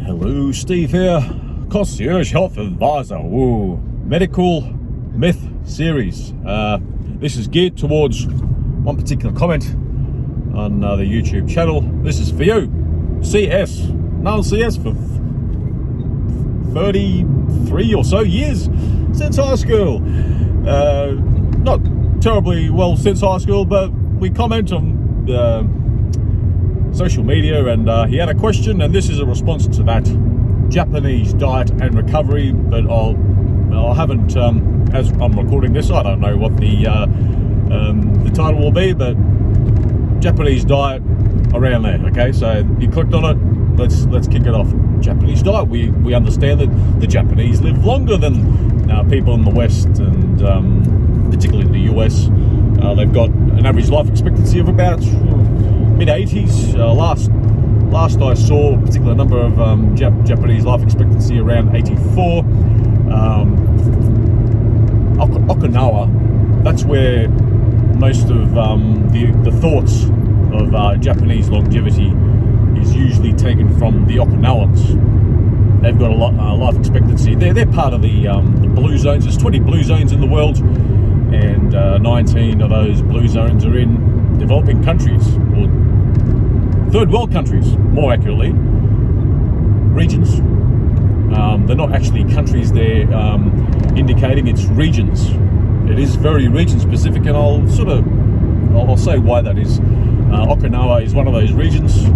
Hello, Steve here, Concierge Health Advisor. Medical Myth Series. This is geared towards one particular comment on the YouTube channel. This is for you, CS. Known CS for 33 or so years since high school. Not terribly well since high school, but we comment on social media, and he had a question, and this is a response to that. Japanese diet and recovery, but I haven't, as I'm recording this, I don't know what the title will be, but Japanese diet around there. Okay, so you clicked on it. Let's kick it off. Japanese diet. We understand that the Japanese live longer than people in the West, and particularly in the US. They've got an average life expectancy of about mid-80s. Last I saw a particular number of Japanese life expectancy around 84. Okinawa, that's where most of the thoughts of Japanese longevity is usually taken from the Okinawans. They've got a lot life expectancy. They're part of the blue zones. There's 20 blue zones in the world, and 19 of those blue zones are in developing countries, or third world countries, more accurately. Regions. They're not actually countries, they're indicating it's regions. It is very region specific, and I'll say why that is. Okinawa is one of those regions.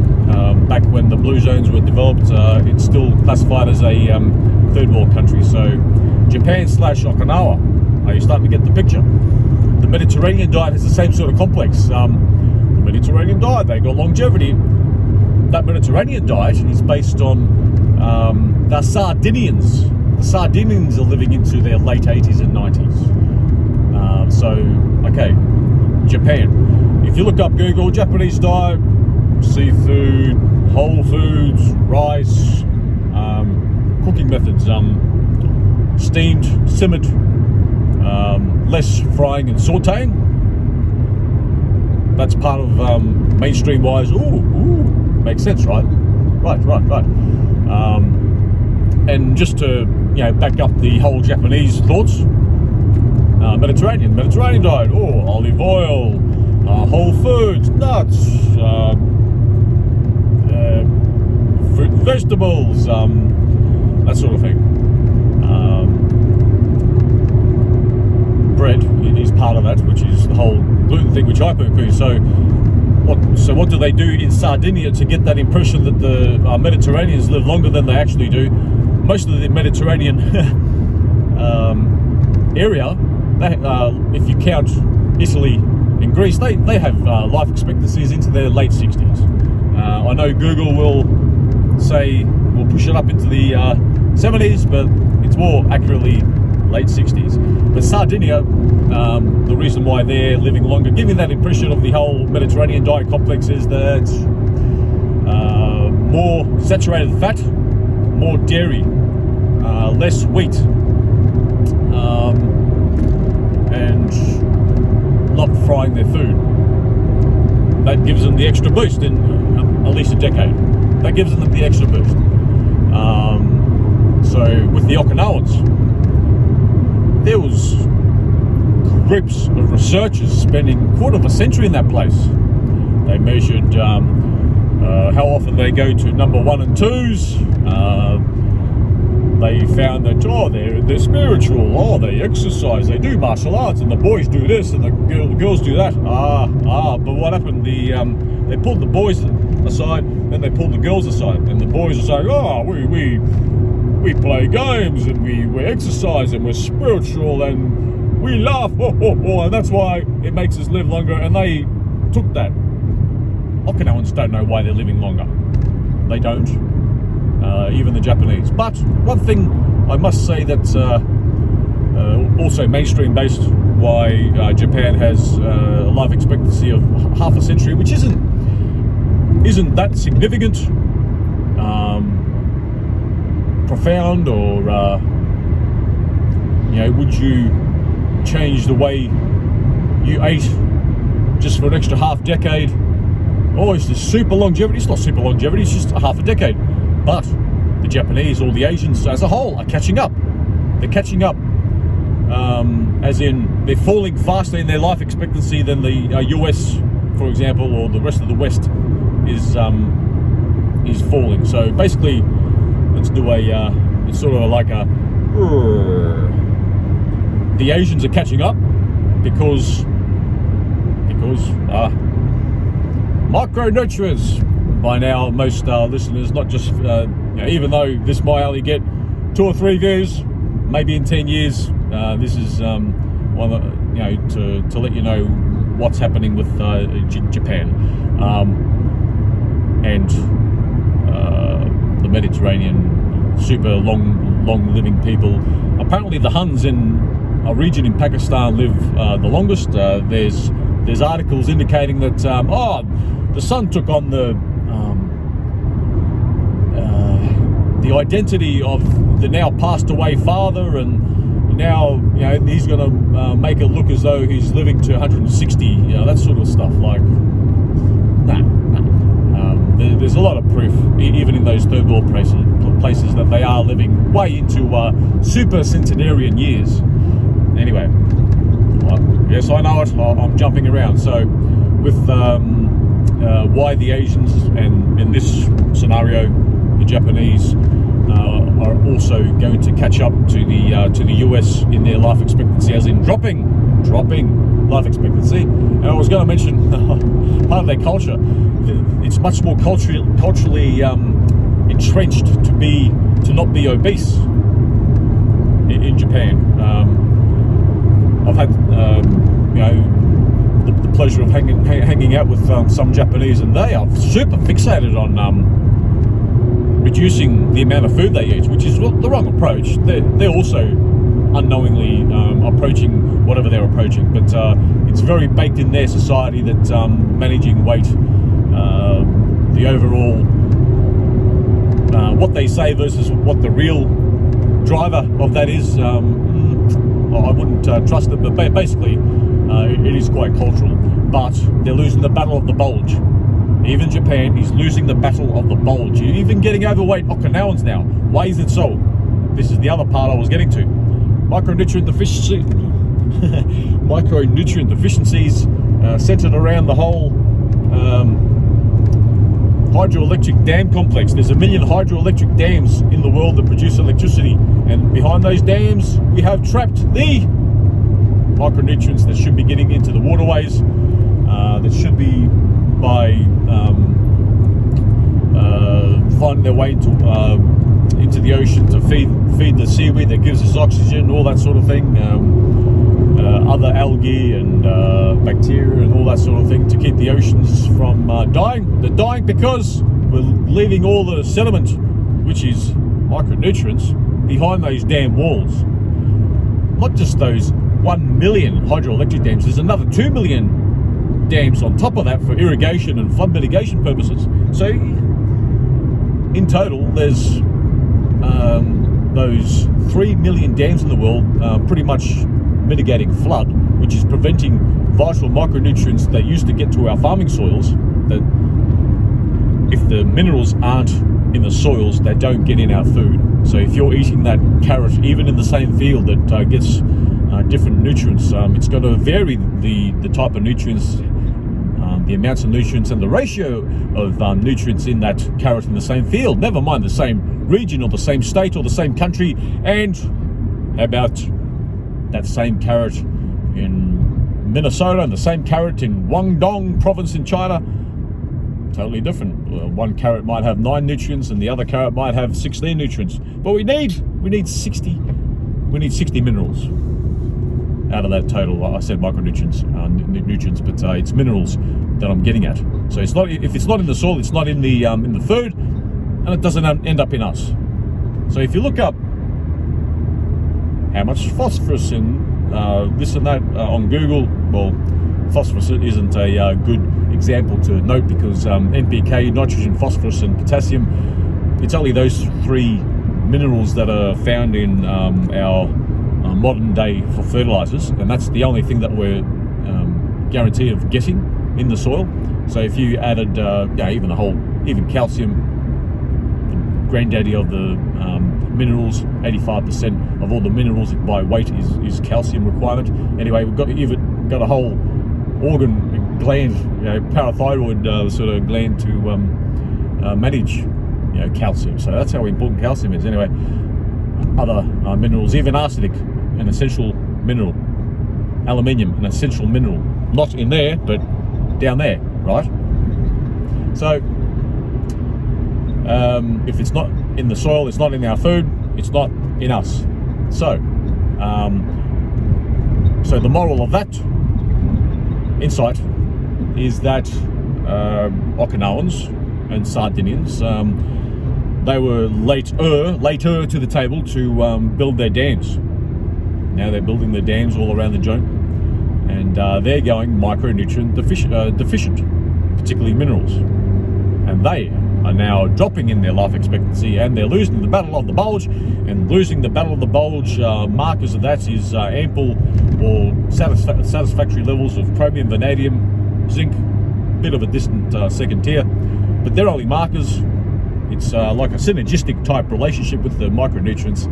Back when the blue zones were developed, it's still classified as a third world country. So Japan/Okinawa, are you starting to get the picture? The Mediterranean diet has the same sort of complex. The Mediterranean diet, they got longevity. That Mediterranean diet is based on the Sardinians. The Sardinians are living into their late 80s and 90s. Okay, Japan. If you look up Google, Japanese diet, seafood, whole foods, rice, cooking methods, steamed, simmered, less frying and sauteing. That's part of mainstream wise. Makes sense, right? Right. And just to back up the whole Japanese thoughts, Mediterranean diet. Olive oil, whole foods, nuts, fruit and vegetables, that sort of thing. Bread is part of that, which is the whole gluten thing, which I poo-poo. So what do they do in Sardinia to get that impression that the Mediterraneans live longer than they actually do? Most of the Mediterranean area, if you count Italy and Greece, they have life expectancies into their late 60s. I know Google will say we'll push it up into the 70s, but it's more accurately late 60s. But Sardinia, the reason why they're living longer, giving that impression of the whole Mediterranean diet complex, is that more saturated fat, more dairy, less wheat, and not frying their food. That gives them the extra boost in at least a decade. That gives them the extra boost. So with the Okinawans, there was groups of researchers spending a quarter of a century in that place. They measured how often they go to number 1 and 2s. They found that they're spiritual. They exercise. They do martial arts, and the boys do this, and the girls do that. But what happened? They pulled the boys aside, then they pulled the girls aside, and the boys are saying, we play games, and we exercise, and we're spiritual, and we laugh, and that's why it makes us live longer. And they took that. Okinawans don't know why they're living longer. They don't. Even the Japanese. But one thing I must say that's also mainstream based, why Japan has a life expectancy of half a century, which isn't that significant, profound, or would you change the way you ate just for an extra half decade? It's just super longevity. It's not super longevity, it's just a half a decade. But the Japanese or the Asians as a whole are catching up. They're catching up, as in they're falling faster in their life expectancy than the US, for example, or the rest of the West is falling. So basically, let's do it's sort of like the Asians are catching up because micronutrients. By now, most listeners, not just even though this might only get 2 or 3 views, maybe in 10 years, this is one of to let you know what's happening with Japan and the Mediterranean, super long living people. Apparently, the Huns in a region in Pakistan live the longest. There's articles indicating that the son took on the identity of the now passed away father, and now he's going to make it look as though he's living to 160. That sort of stuff. Like, there's a lot of proof, even in those third world places, that they are living way into super centenarian years. Anyway, yes, I know it. I'm jumping around. So, with why the Asians, and in this scenario, the Japanese, are also going to catch up to the US in their life expectancy, as in dropping life expectancy. And I was going to mention part of their culture. It's much more culturally entrenched to not be obese in Japan. I've had the pleasure of hanging out with some Japanese, and they are super fixated on reducing the amount of food they eat, which is the wrong approach. They're also unknowingly approaching whatever they're approaching, but it's very baked in their society that managing weight, the overall what they say versus what the real driver of that is, I wouldn't trust it. But basically, it is quite cultural. But they're losing the battle of the bulge. Even Japan is losing the battle of the bulge. You're even getting overweight Okinawans now. Why is it so? This is the other part I was getting to. Micronutrient deficiencies centered around the whole hydroelectric dam complex. There's 1 million hydroelectric dams in the world that produce electricity, and behind those dams we have trapped the micronutrients that should be getting into the waterways, that should be finding their way into the ocean to feed the seaweed that gives us oxygen, all that sort of thing, other algae and bacteria and all that sort of thing, to keep the oceans from dying. They're dying because we're leaving all the sediment, which is micronutrients, behind those damn walls. Not just those 1 million hydroelectric dams, there's another 2 million dams on top of that for irrigation and flood mitigation purposes. So in total, there's those 3 million dams in the world pretty much mitigating flood, which is preventing vital micronutrients that used to get to our farming soils, that if the minerals aren't in the soils, they don't get in our food. So if you're eating that carrot, even in the same field that gets different nutrients, it's going to vary the type of nutrients, the amounts of nutrients and the ratio of nutrients in that carrot in the same field, never mind the same region or the same state or the same country. And how about that same carrot in Minnesota and the same carrot in Guangdong province in China? Totally different. One carrot might have 9 nutrients and the other carrot might have 16 nutrients. But we need 60 minerals out of that total. I said micronutrients, nutrients, but it's minerals that I'm getting at. So it's not, if it's not in the soil, it's not in the food, and it doesn't end up in us. So if you look up how much phosphorus in this and that on Google, well, phosphorus isn't a good example to note, because NPK, nitrogen, phosphorus and potassium, it's only those 3 minerals that are found in our modern day for fertilizers, and that's the only thing that we're guaranteed of getting in the soil. So if you added even calcium, granddaddy of the minerals. 85% of all the minerals by weight is calcium requirement. Anyway, you've got a whole organ gland, parathyroid sort of gland to manage calcium. So that's how important calcium is. Anyway, other minerals, even arsenic, an essential mineral. Aluminium, an essential mineral. Not in there, but down there, right? So if it's not in the soil, it's not in our food, it's not in us. So so the moral of that insight is that Okinawans and Sardinians, they were later to the table to build their dams. Now they're building their dams all around the joint, and they're going micronutrient deficient, particularly minerals. And they are now dropping in their life expectancy, and they're losing the battle of the bulge. And losing the battle of the bulge, markers of that is ample or satisfactory levels of chromium, vanadium, zinc. Bit of a distant second tier, but they're only markers. It's like a synergistic type relationship with the micronutrients.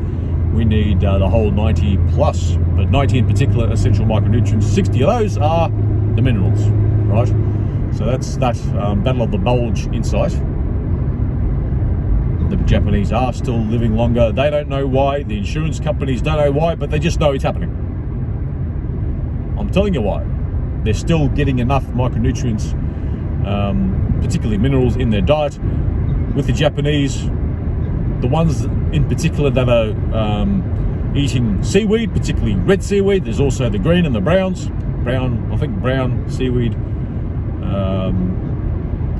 We need the whole 90 plus, but 90 in particular essential micronutrients. 60 of those are the minerals, right? So that's that battle of the bulge insight. The Japanese are still living longer. They don't know why. The insurance companies don't know why, but they just know it's happening. I'm telling you why. They're still getting enough micronutrients, particularly minerals, in their diet. With the Japanese, the ones in particular that are eating seaweed, particularly red seaweed. There's also the green and the browns. I think brown seaweed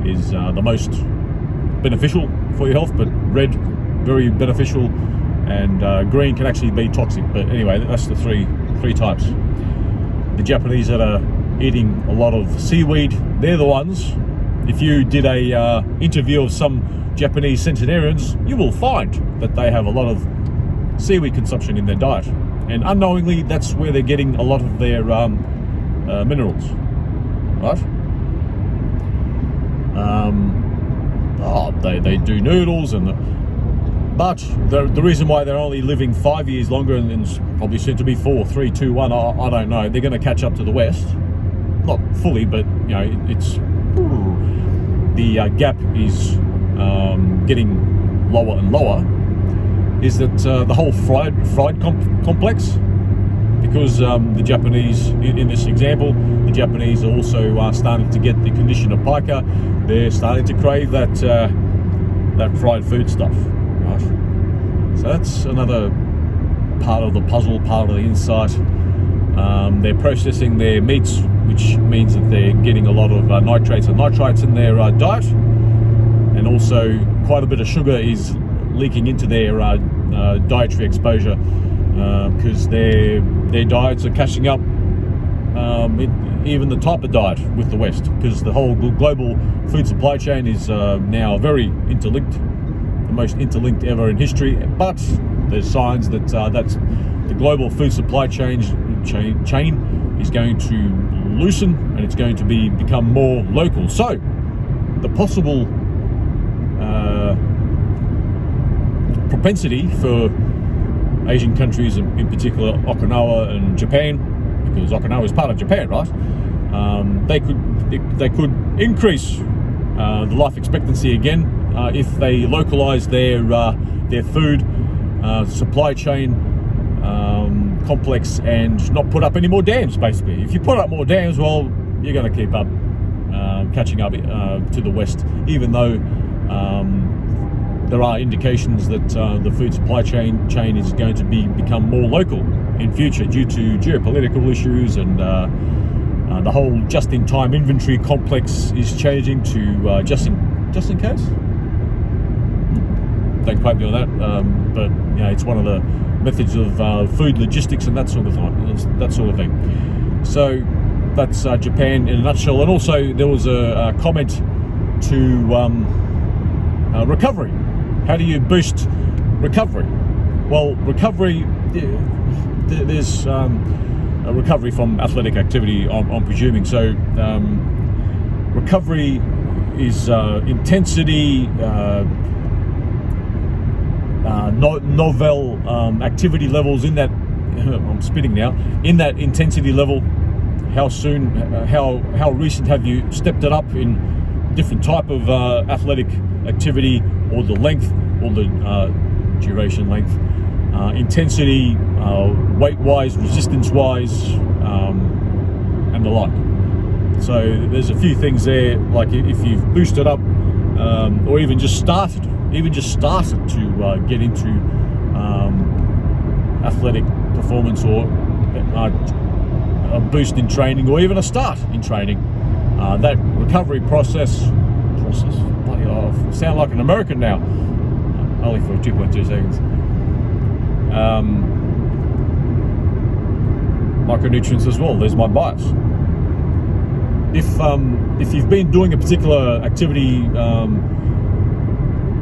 is the most beneficial for your health, but red, very beneficial, and green can actually be toxic. But anyway, that's the three types. The Japanese that are eating a lot of seaweed, they're the ones. If you did a interview of some Japanese centenarians, you will find that they have a lot of seaweed consumption in their diet, and unknowingly that's where they're getting a lot of their minerals, right? They do noodles, but the reason why they're only living 5 years longer, and probably soon to be 4, 3, 2, 1, I don't know. They're going to catch up to the West, not fully, but it's the gap is getting lower and lower. Is that the whole fried complex? Because the Japanese, in this example, the Japanese are also starting to get the condition of pica. They're starting to crave that fried food stuff, right? So that's another part of the puzzle, part of the insight. They're processing their meats, which means that they're getting a lot of nitrates and nitrites in their diet, and also quite a bit of sugar is leaking into their dietary exposure, because their diets are catching up, even the type of diet with the West, because the whole global food supply chain is now very interlinked, the most interlinked ever in history. But there's signs that that's the global food supply chain is going to loosen, and it's going to become more local. So the possible propensity for Asian countries, in particular Okinawa and Japan, because Okinawa is part of Japan, right? They could increase the life expectancy again if they localize their food supply chain complex and not put up any more dams. Basically, if you put up more dams, well, you're going to keep up catching up to the West, even though there are indications that the food supply chain is going to become more local in future due to geopolitical issues, and the whole just-in-time inventory complex is changing to just in case. Don't quote me on that, but it's one of the methods of food logistics and that sort of thing. So that's Japan in a nutshell. And also there was a comment to recovery. How do you boost recovery? Well, recovery, there's a recovery from athletic activity, I'm presuming. So recovery is intensity, novel activity levels in that. I'm spitting now. In that intensity level, how soon, how recent have you stepped it up in different type of athletic activity, or the length, or the duration, length, intensity, weight-wise, resistance-wise, and the like. So there's a few things there, like if you've boosted up, or even just started to get into athletic performance, or a boost in training, or even a start in training. That recovery process, bloody hell, I sound like an American now, only for 2.2 seconds. Micronutrients as well, there's my bias. If you've been doing a particular activity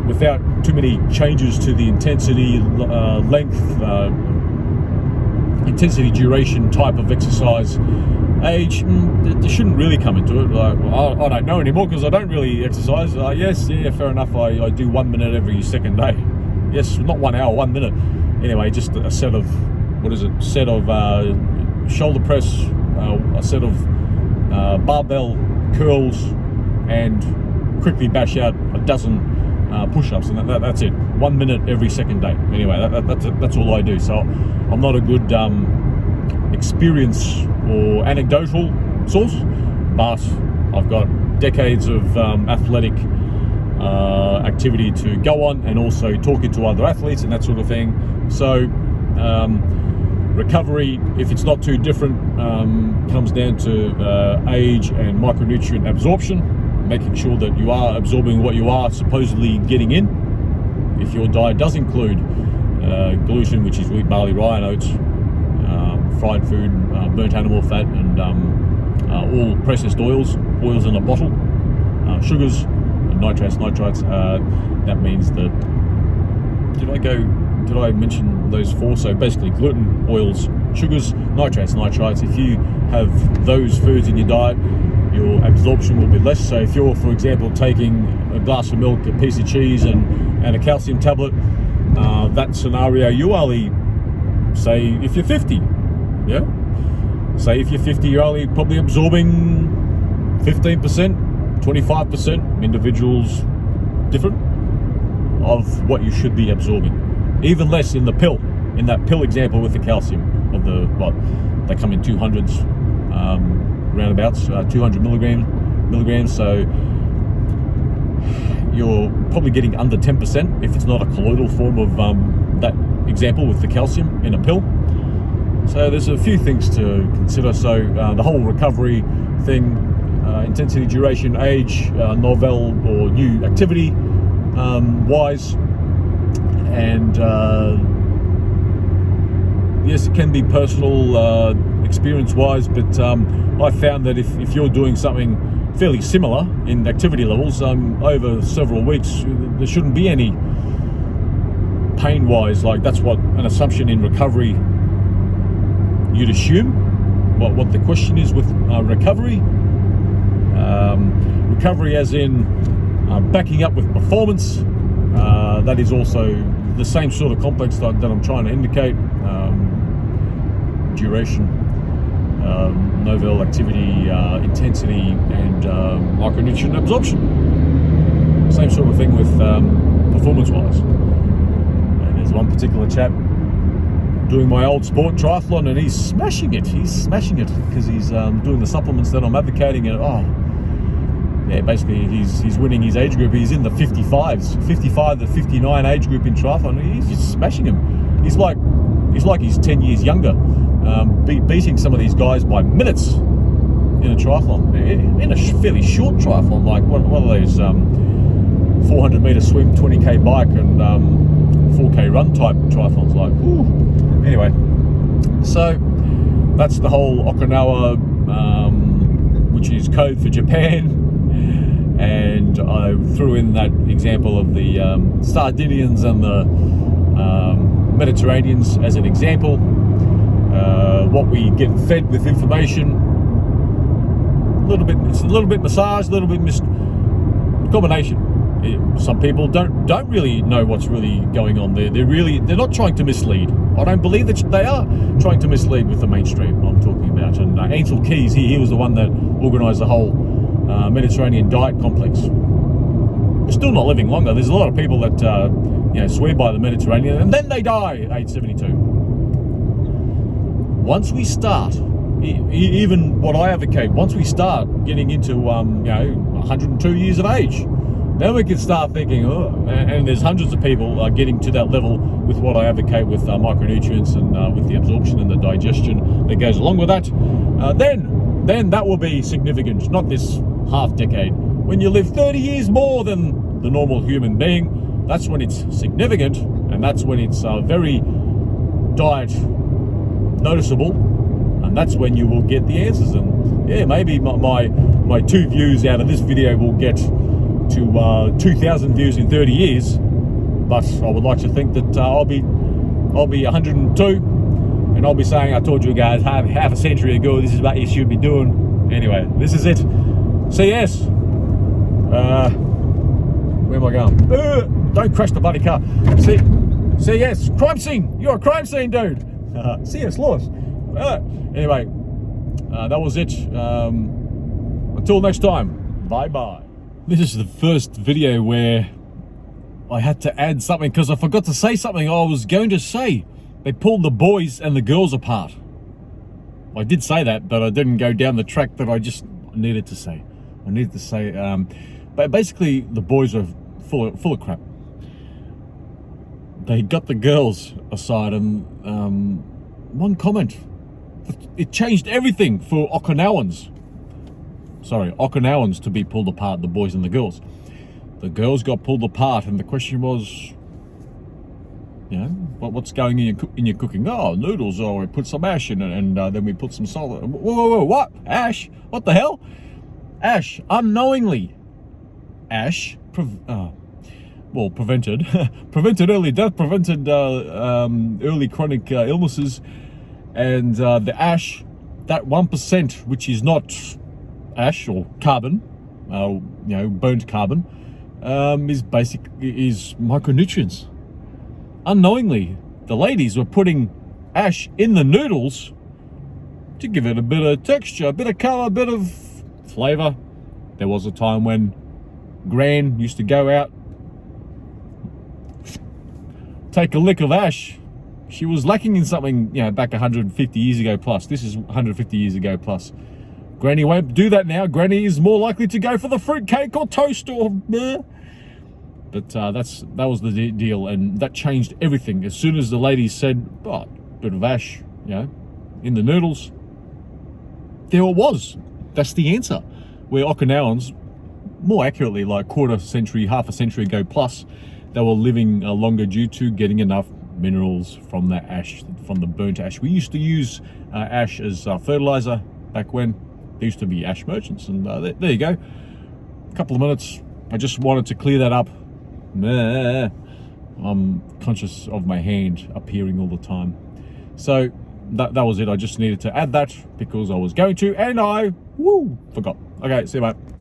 without too many changes to the intensity, length, intensity, duration, type of exercise, age, you shouldn't really come into it. Like, well, I don't know anymore because I don't really exercise. Yes, yeah, fair enough. I do 1 minute every second day. Yes, not 1 hour, 1 minute. Anyway, just a set of, set of shoulder press, a set of barbell curls, and quickly bash out a dozen push-ups, and that's it. 1 minute every second day. Anyway, that's all I do. So I'm not a good experience or anecdotal source, but I've got decades of athletic activity to go on, and also talking to other athletes and that sort of thing. So recovery, if it's not too different, comes down to age and micronutrient absorption, making sure that you are absorbing what you are supposedly getting in. If your diet does include gluten, which is wheat, barley, rye, and oats, fried food, burnt animal fat, and all processed oils in a bottle, sugars, nitrates, that means that, did I mention those four? So basically gluten, oils, sugars, nitrates. If you have those foods in your diet, your absorption will be less. So if you're, for example, taking a glass of milk, a piece of cheese, and a calcium tablet, that scenario, you only, say if you're 50, yeah? Say if you're 50, you're only probably absorbing 15%, 25%, individuals different, of what you should be absorbing. Even less in the pill, in that pill example with the calcium of the, they come in 200s, roundabouts, 200 milligrams, so you're probably getting under 10% if it's not a colloidal form of that example with the calcium in a pill. So there's a few things to consider. So the whole recovery thing, intensity, duration, age, novel or new activity wise, and yes, it can be personal experience wise, but I found that if you're doing something fairly similar in activity levels over several weeks, there shouldn't be any pain wise. Like, that's what an assumption in recovery you'd assume. What the question is with recovery as in backing up with performance, that is also the same sort of complex that I'm trying to indicate. Duration, novel activity, intensity, and micronutrient absorption. Same sort of thing with performance wise. And there's one particular chap doing my old sport, triathlon, and he's smashing it because he's doing the supplements that I'm advocating, and basically he's winning his age group. He's in the 55 to 59 age group in triathlon. He's just smashing him. He's like he's 10 years younger, beating some of these guys by minutes in a triathlon, in a fairly short triathlon, like one of those 400 meter swim, 20k bike, and 4k run type triathlons. Like, whew. Anyway, so that's the whole Okinawa, which is code for Japan. And I threw in that example of the Sardinians and the Mediterraneans as an example. What we get fed with information, it's a little bit massaged, a little bit combination. some people don't really know what's really going on there. They're not trying to mislead. I don't believe that they are trying to mislead with the mainstream I'm talking about. And Ansel Keys, he was the one that organised the whole Mediterranean diet complex. We're still not living longer. There's a lot of people that swear by the Mediterranean and then they die at age 72. Once we start, even what I advocate, once we start getting into 102 years of age, then we can start thinking, and there's hundreds of people getting to that level with what I advocate with micronutrients and with the absorption and the digestion that goes along with that. Then that will be significant, not this half decade. When you live 30 years more than the normal human being, that's when it's significant, and that's when it's very diet noticeable, and that's when you will get the answers. And yeah, maybe my 2 views out of this video will get to 2,000 views in 30 years, but I would like to think that I'll be 102, and I'll be saying, I told you guys half a century ago, this is what you should be doing. Anyway, this is it. CS. Where am I going? Don't crash the bloody car. CS. Crime scene. You're a crime scene, dude. CS Laws. Anyway, that was it. Until next time. Bye bye. This is the first video where I had to add something because I forgot to say something I was going to say. They pulled the boys and the girls apart. I did say that, but I didn't go down the track that I just needed to say. But basically the boys are full of crap. They got the girls aside, and one comment, it changed everything for Okinawans to be pulled apart, the boys and the girls. The girls got pulled apart, and the question was, what's going in your cooking? Oh, noodles. Oh, we put some ash in it, and then we put some salt. Whoa, what? Ash? What the hell? Ash, unknowingly. Ash, prevented early death, prevented early chronic illnesses, and the ash, that 1%, which is not ash or carbon, burnt carbon, is micronutrients. Unknowingly, the ladies were putting ash in the noodles to give it a bit of texture, a bit of color, a bit of flavor. There was a time when Gran used to go out, take a lick of ash. She was lacking in something, back 150 years ago plus. This is 150 years ago plus. Granny won't do that now. Granny is more likely to go for the fruit cake or toast or But that was the deal, and that changed everything. As soon as the ladies said, bit of ash, in the noodles, there it was. That's the answer. Where Okinawans, more accurately, like half a century ago plus, they were living longer due to getting enough minerals from that ash, from the burnt ash. We used to use ash as fertilizer back when. There used to be ash merchants, and there you go. A couple of minutes. I just wanted to clear that up. I'm conscious of my hand appearing all the time. So that was it. I just needed to add that because I was going to, and I forgot. Okay, see you, mate.